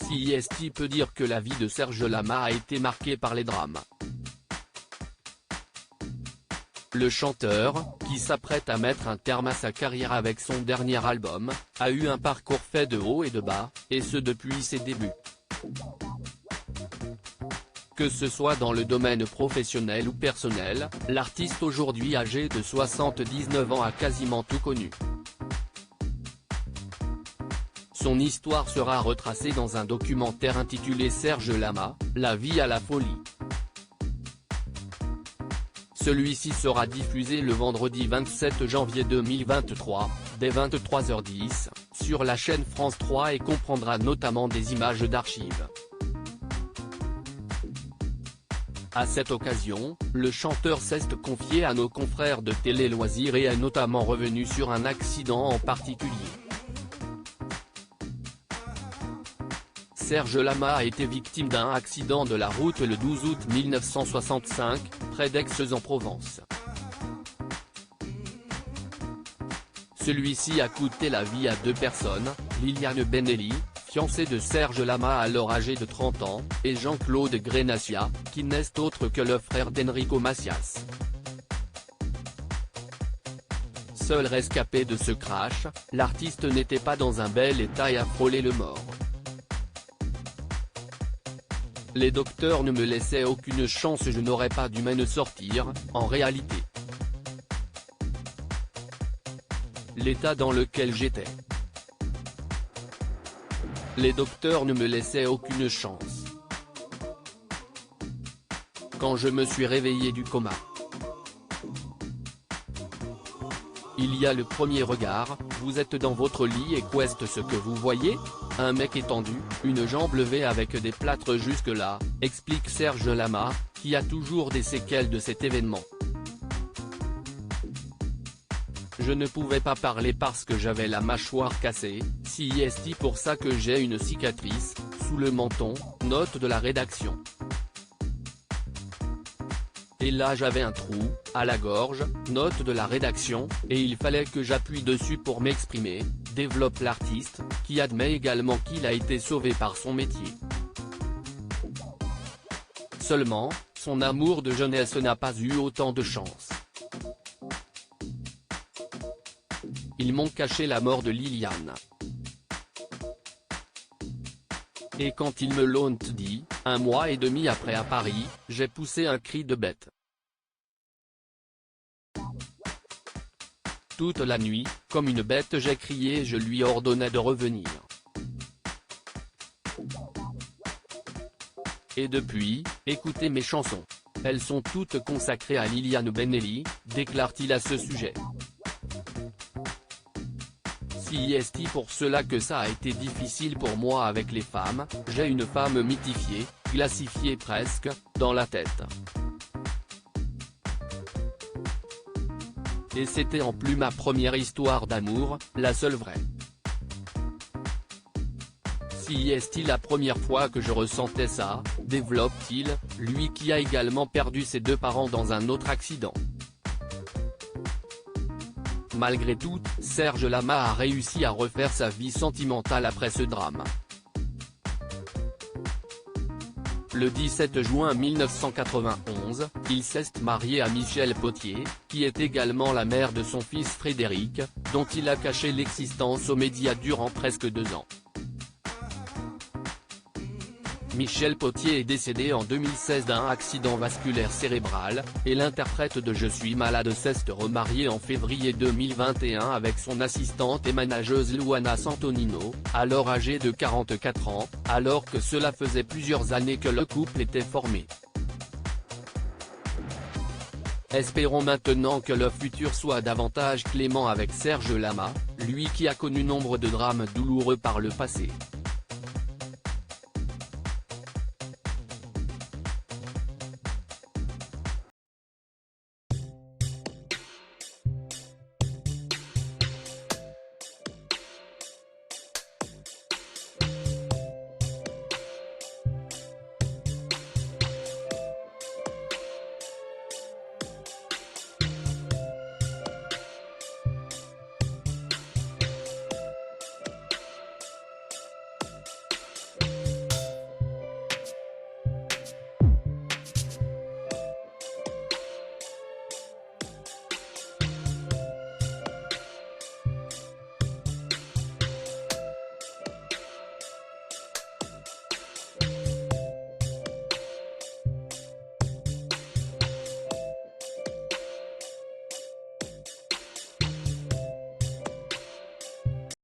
CIST peut dire que la vie de Serge Lama a été marquée par les drames. Le chanteur, qui s'apprête à mettre un terme à sa carrière avec son dernier album, a eu un parcours fait de hauts et de bas, et ce depuis ses débuts. Que ce soit dans le domaine professionnel ou personnel, l'artiste aujourd'hui âgé de 79 ans a quasiment tout connu. Son histoire sera retracée dans un documentaire intitulé Serge Lama, La vie à la folie. Celui-ci sera diffusé le vendredi 27 janvier 2023, dès 23h10, sur la chaîne France 3 et comprendra notamment des images d'archives. À cette occasion, le chanteur s'est confié à nos confrères de Télé Loisirs et est notamment revenu sur un accident en particulier. Serge Lama a été victime d'un accident de la route le 12 août 1965, près d'Aix-en-Provence. Celui-ci a coûté la vie à deux personnes, Liliane Benelli, fiancée de Serge Lama alors âgé de 30 ans, et Jean-Claude Grenassia, qui n'est autre que le frère d'Enrico Macias. Seul rescapé de ce crash, l'artiste n'était pas dans un bel état et a frôlé le mort. Les docteurs ne me laissaient aucune chance, je n'aurais pas dû m'en sortir, en réalité. L'état dans lequel j'étais. Les docteurs ne me laissaient aucune chance. Quand je me suis réveillé du coma. Il y a le premier regard, vous êtes dans votre lit et qu'est-ce ce que vous voyez? Un mec étendu, une jambe levée avec des plâtres jusque-là, explique Serge Lama, qui a toujours des séquelles de cet événement. Je ne pouvais pas parler parce que j'avais la mâchoire cassée, CIST pour ça que j'ai une cicatrice, sous le menton, note de la rédaction. Et là j'avais un trou, à la gorge, note de la rédaction, et il fallait que j'appuie dessus pour m'exprimer, développe l'artiste, qui admet également qu'il a été sauvé par son métier. Seulement, son amour de jeunesse n'a pas eu autant de chance. Ils m'ont caché la mort de Liliane. Et quand ils me l'ont dit, 1 mois et demi après à Paris, j'ai poussé un cri de bête. Toute la nuit, comme une bête j'ai crié et je lui ordonnais de revenir. Et depuis, écoutez mes chansons. Elles sont toutes consacrées à Liliane Benelli, déclare-t-il à ce sujet. CIST pour cela que ça a été difficile pour moi avec les femmes, j'ai une femme mythifiée, glacifiée presque, dans la tête. Et c'était en plus ma première histoire d'amour, la seule vraie. CIST la première fois que je ressentais ça, développe-t-il, lui qui a également perdu ses 2 parents dans un autre accident. Malgré tout, Serge Lama a réussi à refaire sa vie sentimentale après ce drame. Le 17 juin 1991, il s'est marié à Michel Potier, qui est également la mère de son fils Frédéric, dont il a caché l'existence aux médias durant presque 2 ans. Michel Potier est décédé en 2016 d'un accident vasculaire cérébral, et l'interprète de Je suis malade s'est remarié en février 2021 avec son assistante et manageuse Luana Santonino, alors âgée de 44 ans, alors que cela faisait plusieurs années que le couple était formé. Espérons maintenant que le futur soit davantage clément avec Serge Lama, lui qui a connu nombre de drames douloureux par le passé.